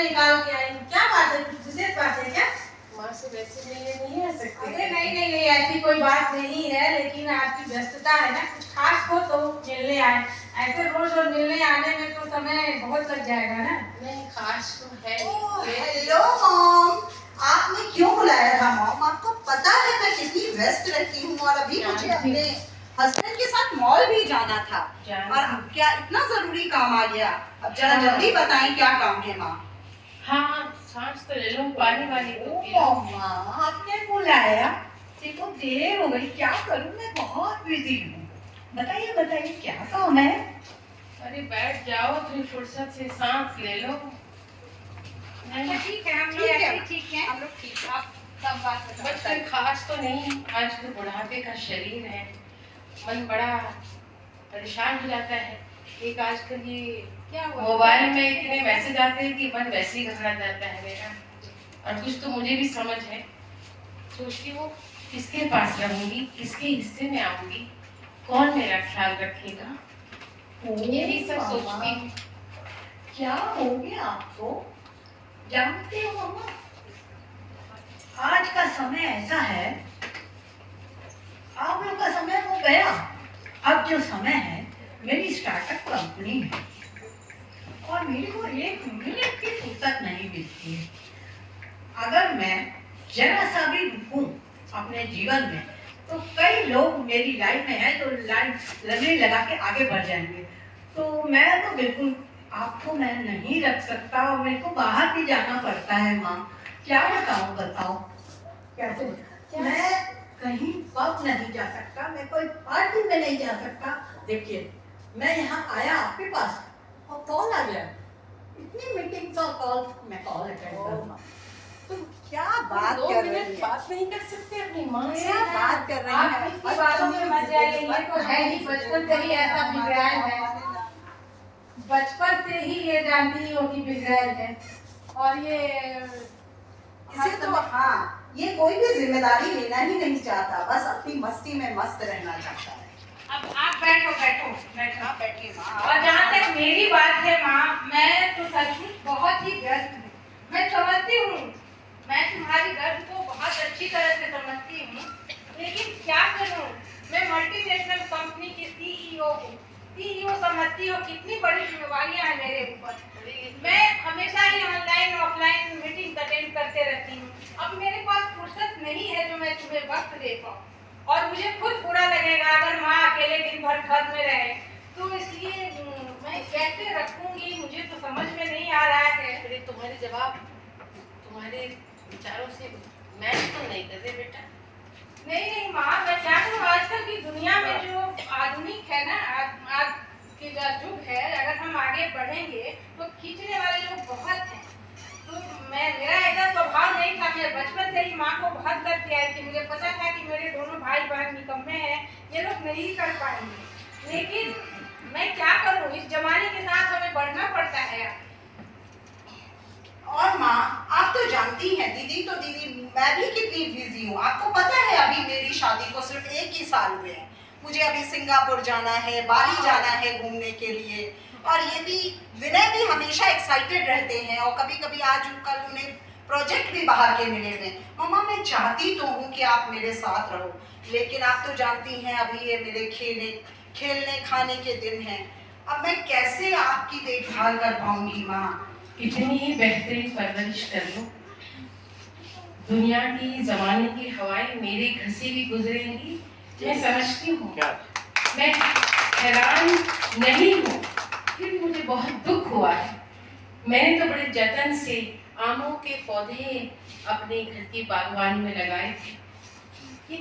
समय निकाल के आई हूँ। क्या बात है, कुछ विशेष बात है क्या? माँ से वैसे मिलने नहीं आ सकते? अरे नहीं, ऐसी कोई बात नहीं है, लेकिन आपकी व्यस्तता है ना, कुछ खास हो तो मिलने आए। ऐसे रोज रोज मिलने आने में तो समय बहुत लग जाएगा ना। नहीं, खास तो है। हेलो मॉम, आपने क्यों बुलाया था मॉम? आपको पता है मैं कितनी व्यस्त रहती हूँ और अभी मुझे अपने हस्बैंड के साथ मॉल भी जाना था। और अब क्या इतना जरूरी काम आ गया? अब जरा जल्दी बताएं क्या काम है माँ? हाँ, सांस तो ले लो, पानी वानी तो पी लो। माँ, आपने बुलाया? देखो देर हो गई, क्या करूँ, मैं बहुत बिजी हूँ। बताइए क्या काम है? अरे बैठ जाओ, थोड़ी फुर्सत से सांस ले लो। ठीक है, हम लोग ऐसे ठीक है, हम लोग ठीक है। आप सब बात बताओ। बस कोई खास तो नहीं, आज तो बुढ़ापे का शरीर है, मन बड़ा परेशान हो जाता है। एक आजकल ये क्या हुआ? मोबाइल में इतने मैसेज आते हैं कि मन वैसे ही घबरा जाता है मेरा। और कुछ तो मुझे भी समझ है, सोचती हूँ किसके पास रहूंगी, किसके हिस्से में आऊंगी, कौन मेरा ख्याल रखेगा, यही सब सोचती हूँ। क्या हो गया आपको? जानते हो मम्मा, आज का समय ऐसा है, आप लोग का समय वो गया, अब जो समय है मेरी स्टार्टअप कंपनी है और मेरे को एक मिनट की फुर्सत नहीं मिलती है। अगर मैं जरा सा भी रुकूं अपने जीवन में तो कई लोग मेरी लाइफ में हैं तो लगने लगा के आगे बढ़ जाएंगे। तो मैं तो बिल्कुल आपको मैं नहीं रख सकता और मेरे को बाहर भी जाना पड़ता है माँ। क्या बताओ कैसे? मैं कहीं पब नहीं जा सकता, मैं कोई पार्टी में नहीं जा सकता। देखिए मैं यहाँ आया आपके पास और कॉल आ गया, इतनी मीटिंग्स और कॉल, मैं कॉल अटेंड करूँगा। तो क्या बात कर रही है? बात नहीं कर सकते अपनी माँ से? क्या बात कर रही आप है? किसकी बातों में मत जाइए, ये तो है ही, बचपन से ही ऐसा बिगड़ाल है, बचपन से ही ये जानती हो कि बिगड़ाल है। और ये इसे तो हाँ, ये कोई भी जिम्मेदारी लेना ही नहीं चाहता, बस अपनी मस्ती में मस्त रहना चाहता है। अब आप बैठो। हाँ बैठिए माँ। और जहाँ तक मेरी बात है माँ, मैं तो सचमुच बहुत ही व्यस्त हूँ। मैं समझती हूँ, मैं तुम्हारी दर्द को बहुत अच्छी तरह से समझती हूँ, लेकिन क्या करूँ, मैं मल्टीनेशनल कंपनी की सीईओ हूँ। सीईओ समझती हो कितनी बड़ी जिम्मेवारियाँ हैं मेरे ऊपर। मैं हमेशा ही ऑनलाइन ऑफलाइन मीटिंग अटेंड करते रहती हूँ। अब मेरे पास फुर्सत नहीं है जो मैं तुम्हें वक्त दे पाऊँ, और मुझे खुद बुरा लगेगा अगर माँ अकेले दिन भर घर में रहे, तो इसलिए मैं कैसे रखूंगी, मुझे तो समझ में नहीं आ रहा है। अरे तुम्हारे जवाब तुम्हारे विचारों से मैच तो नहीं कर रहे बेटा। नहीं माँ, मैं क्या करूँ, आजकल की दुनिया में जो आधुनिक है ना, आज के जो युग है, अगर हम आगे बढ़ेंगे तो खींचने वाले लोग बहुत हैं। तो मेरा ऐसा स्वभाव नहीं था, मैं बचपन से ही माँ को बहुत करती आई थी। मुझे पता था कि मेरे दोनों भाई बहन निकम्मे हैं, ये लोग नहीं कर पाएंगे, लेकिन मैं क्या करूँ, इस जमाने के साथ हमें बढ़ना पड़ता है। और माँ आप तो जानती हैं दीदी, मैं भी कितनी बिजी हूँ। आपको पता है अभी मेरी शादी को सिर्फ 1 ही साल हुए हैं। मुझे अभी सिंगापुर जाना है, बाली जाना है घूमने के लिए। और ये भी विनय भी हमेशा एक्साइटेड रहते हैं और कभी कभी आज कल उन्हें प्रोजेक्ट भी बाहर के मिले हुए। मम्मा मैं चाहती तो हूँ कि आप मेरे साथ रहो, लेकिन आप तो जानती हैं अभी ये मेरे खेलने खाने के दिन हैं। अब मैं कैसे आपकी देखभाल कर पाऊंगी माँ? इतनी ही बेहतरीन परवरिश कर लो, दुनिया की जमाने की हवाएं मेरे घर से भी गुजरेंगी, मैं समझती हूँ। मैं हैरान नहीं हूँ, फिर मुझे बहुत दुख हुआ है। मैंने तो बड़े जतन से आमों के पौधे अपने घर की बागवानी में लगाए थे।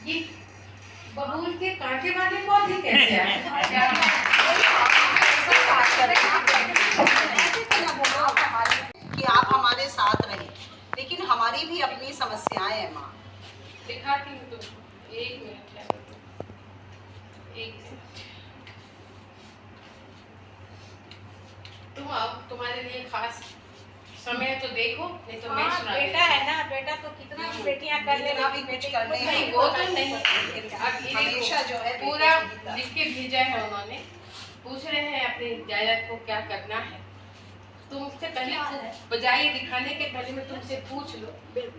ये बबूल के कांटे वाले पौधे कैसे आए? कि आप हमारे साथ रहें, लेकिन हमारी भी अपनी समस्याएं हैं माँ। दिखाती हूँ तुमको, 1 मिनट है, 1 मिनट। तुम आओ, तुम्हारे लिए खास समय तो देखो, नहीं तो मैं सुना बेटा है ना, बेटा तो कितना भी बेटियां कर लेना भी कुछ करने नहीं, वो तो नहीं। हमेशा जो है पूरा लिख के भेजा है उन्होंने, पूछ रहे हैं अपनी जायदाद को क्या करना है। तुमसे पहले बजाय दिखाने के पहले मैं तुमसे पूछ लूं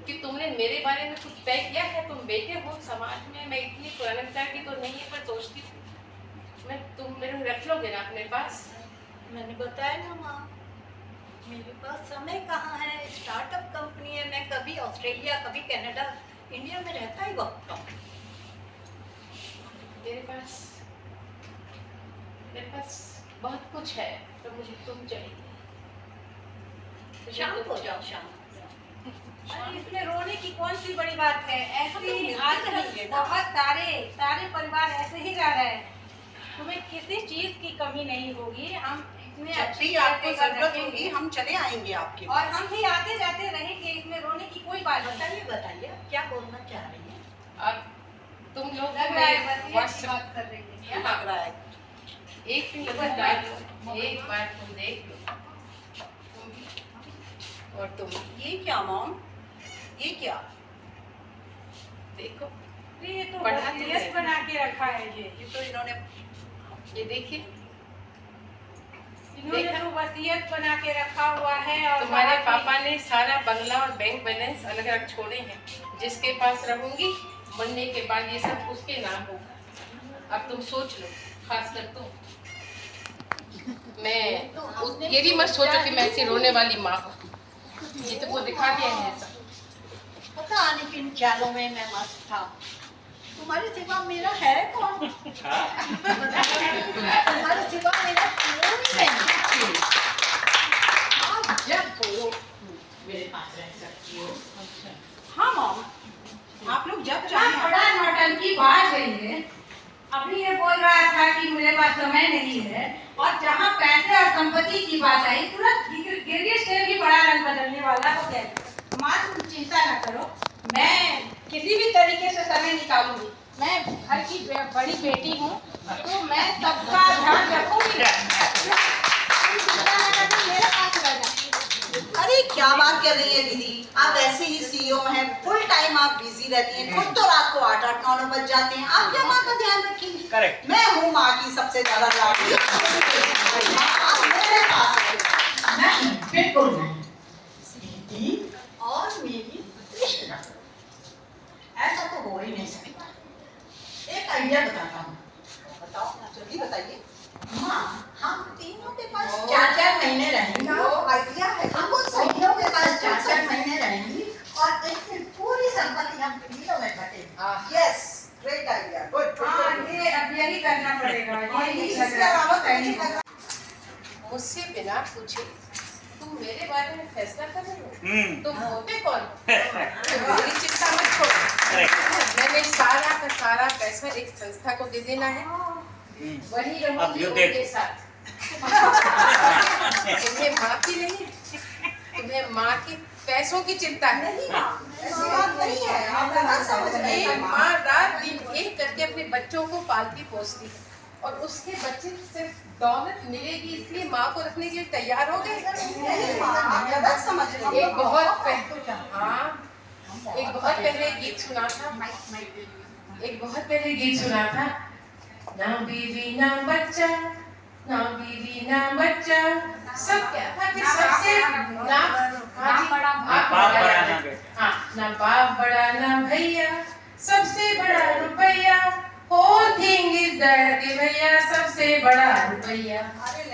कि तुमने मेरे बारे में कुछ तय किया है? तुम बेटे हो समाज में, मैं इतनी पुरानता की तो नहीं है, पर सोचती हूँ मैं तुम मेरे रख लोगे ना अपने पास? मैंने बताया ना माँ, मेरे पास समय कहाँ है। स्टार्टअप कंपनी है, मैं कभी ऑस्ट्रेलिया कभी कनाडा, इंडिया में रहता ही वक्त हूँ। मेरे पास बहुत कुछ है, तो मुझे तुम चाहिए। शांत हो जाओ, शांत। अरे इसमें रोने की कौन सी बड़ी बात है? ऐसे हम लोग ही मिलते आजकल रहेंगे ना। बहुत सारे परिवार ऐसे ही रह रहे हैं। तुम्हें किसी चीज की कमी नहीं होगी। हम इतने जब अच्छे भी आपको caretaker जरूरत रखेंगे होगी हम चले आएंगे आपके और पास। हम भी आते जाते रहेंगे। इसमें रोने की कोई बात नहीं। बताइए बताइए, क्या बोलना चाह रही हैं? अब तुम लोग लग रहा है वसीयत की बात कर रही है क्या क्या? लग रहा है? एक मिनट डाल लो, एक बार तुम देख लो। और तुम ये क्या मॉम, ये क्या? देखो, ये तो पढ़ा तो वसीयत है। बना के रखा है। ये तो इन्होंने ये देखिए, इन्होंने देखा? तो वसीयत बना के रखा हुआ है। और तुम्हारे कहा कि- पापा ने सारा बंगला और बैंक बैलेंस अलग अलग छोड़े हैं। जिसके पास रहूंगी, बनने के बाद ये सब उसके नाम होगा। अब तुम सोच लो, खासकर तुम। ये भी मत सोचो कि मैं ऐसी रोने वाली माँ हूँ। ये तो वो दिखा दिया है ऐसा। पता नहीं किन ख्यालों में मैं मस्त था। तुम्हारे सिवा मेरा है कौन? तुम्हारे सिवा मेरा कोई नहीं। आप जब बोलो मेरे पास रह सकती हो। हाँ मॉम, आप लोग जब इतना चाहें। बड़ा नौटंकी बाज रही है। अभी ये बोल रहा था कि मेरे पास समय नहीं है, और जहाँ पैसे और संपत्ति की बात आई तुरंत गिरगिट से भी बड़ा रंग बदलने वाला हो गया। माँ तुम चिंता ना करो, मैं किसी भी तरीके से समय निकालूंगी। मैं घर की बड़ी बेटी हूँ, तो मैं सबका ध्यान रखूंगी। तुम चिंता ना करो, मेरे पास रह जाओ। अरे क्या बात कर रही है दीदी, आप ऐसे ही सीईओ हैं, फुल टाइम आप बिजी रहती हैं, खुद तो रात को 8-9 बज जाते हैं, आप क्या माँ का ध्यान रखेंगी? करेक्ट। मैं हूँ माँ की सबसे ज्यादा लाडली। आप मेरे पास हैं। नहीं, बिल्कुल नहीं। दीदी और मेरी कृष्णा, ऐसा तो हो ही नहीं सकता। एक आइडिया बताता हूँ। बताओ जल्दी बताइए। माँ, हम तीनों के पास 4-4 महीने रहेंगे। आइडिया है। हमको सभी के पास 4-4 महीने रहेंगी और एक दिन पूरी संपत्ति हम तीनों में बटेगी। Yes, great idea, good. हाँ, ये अब यही करना पड़ेगा। यही इसके लग रहा अलावा है। कहीं नहीं। मुझसे बिना पूछे तुम मेरे बारे में फैसला कर रहे हो? तुम होते कौन हो? मेरी चिंता मत छोड़ो। मैंने सारा का सारा पैसा एक संस्था को दे देना है। वही अब रहूंगी you उनके did. साथ। तुम्हें माँ की नहीं, तुम्हें माँ की पैसों की चिंता है। नहीं माँ, ऐसी बात नहीं है, आप गलत समझ रही एक हैं माँ। माँ रात दिन एक करके अपने बच्चों को पालती पोसती है, और उसके बच्चे सिर्फ दौलत मिलेगी इसलिए माँ को रखने के लिए तैयार हो गए। नहीं माँ, आप गलत समझ रही हैं। एक बहुत पहले गीत सुना था। एक बहुत पहले गीत सुना था। ना बीवी ना बच्चा, ना बीवी ना बच्चा, सब क्या था कि सबसे ना बाप बड़ा ना बेटा। हाँ, ना बाप बड़ा ना भैया, सबसे बड़ा रुपया। Whole thing is that कि भैया सबसे बड़ा रुपया।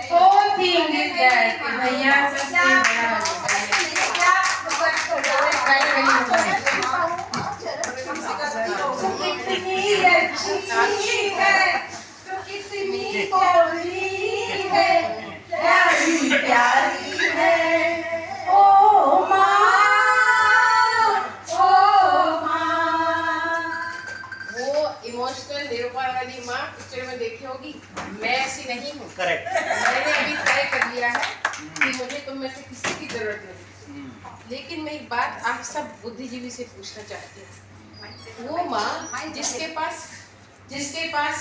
Whole thing is that कि भैया सबसे बड़ा रुपया। कितनी अच्छी है, तो कितनी भोली है, प्यारी प्यारी है। ओ माँ, ओ माँ। वो इमोशनल निरूपण वाली माँ पिक्चर में देखी होगी। मैं ऐसी नहीं हूँ। करेक्ट। मैंने अभी तय कर लिया है कि मुझे तुम में से किसी की जरूरत नहीं। लेकिन मैं एक बात आप सब बुद्धिजीवी से पूछना चाहती हूँ। वो माँ जिसके पास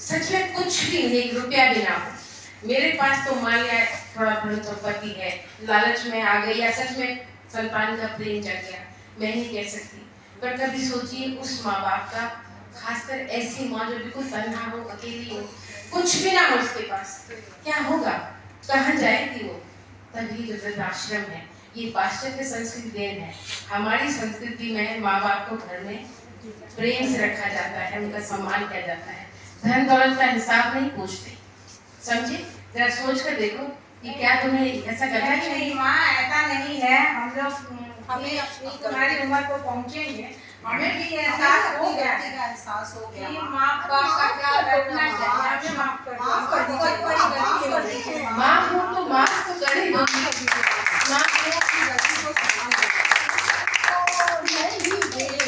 सच में कुछ भी नहीं, 1 रुपया भी ना हो। मेरे पास तो मान लिया थोड़ा धन संपत्ति है, लालच में आ गई, या सच में संतान का प्रेम जग गया, मैं नहीं कह सकती। पर कभी सोचिए उस माँ बाप का, खासकर ऐसी माँ जो बिल्कुल तन्हा हो, अकेली हो, कुछ भी ना हो उसके पास, क्या होगा? कहाँ जाएगी वो? तभी जो वृद्धाश्रम है ये पाश्चात्य संस्कृति देन है। हमारी संस्कृति में माँ बाप को घर में प्रेम से रखा जाता है, उनका सम्मान किया जाता है, धन दौलत का हिसाब नहीं पूछते। समझे? जरा सोच कर देखो कि क्या तुम्हें ऐसा करना चाहिए? नहीं माँ, ऐसा नहीं है। हम लोग हमें अपनी तुम्हारी उम्र को पहुँचेंगे, हमें भी एहसास हो गया गलती का एहसास हो गया। कि माँ बाप का क्या रखना चाहिए। हमें माफ कर दो। माफ कर दीजिए, बहुत बड़ी गलती हो गई दीजिए। है। माँ हो तो माफ तो कर ही दो। माँ अपनी गलती को संभाल लो। तो मैं भी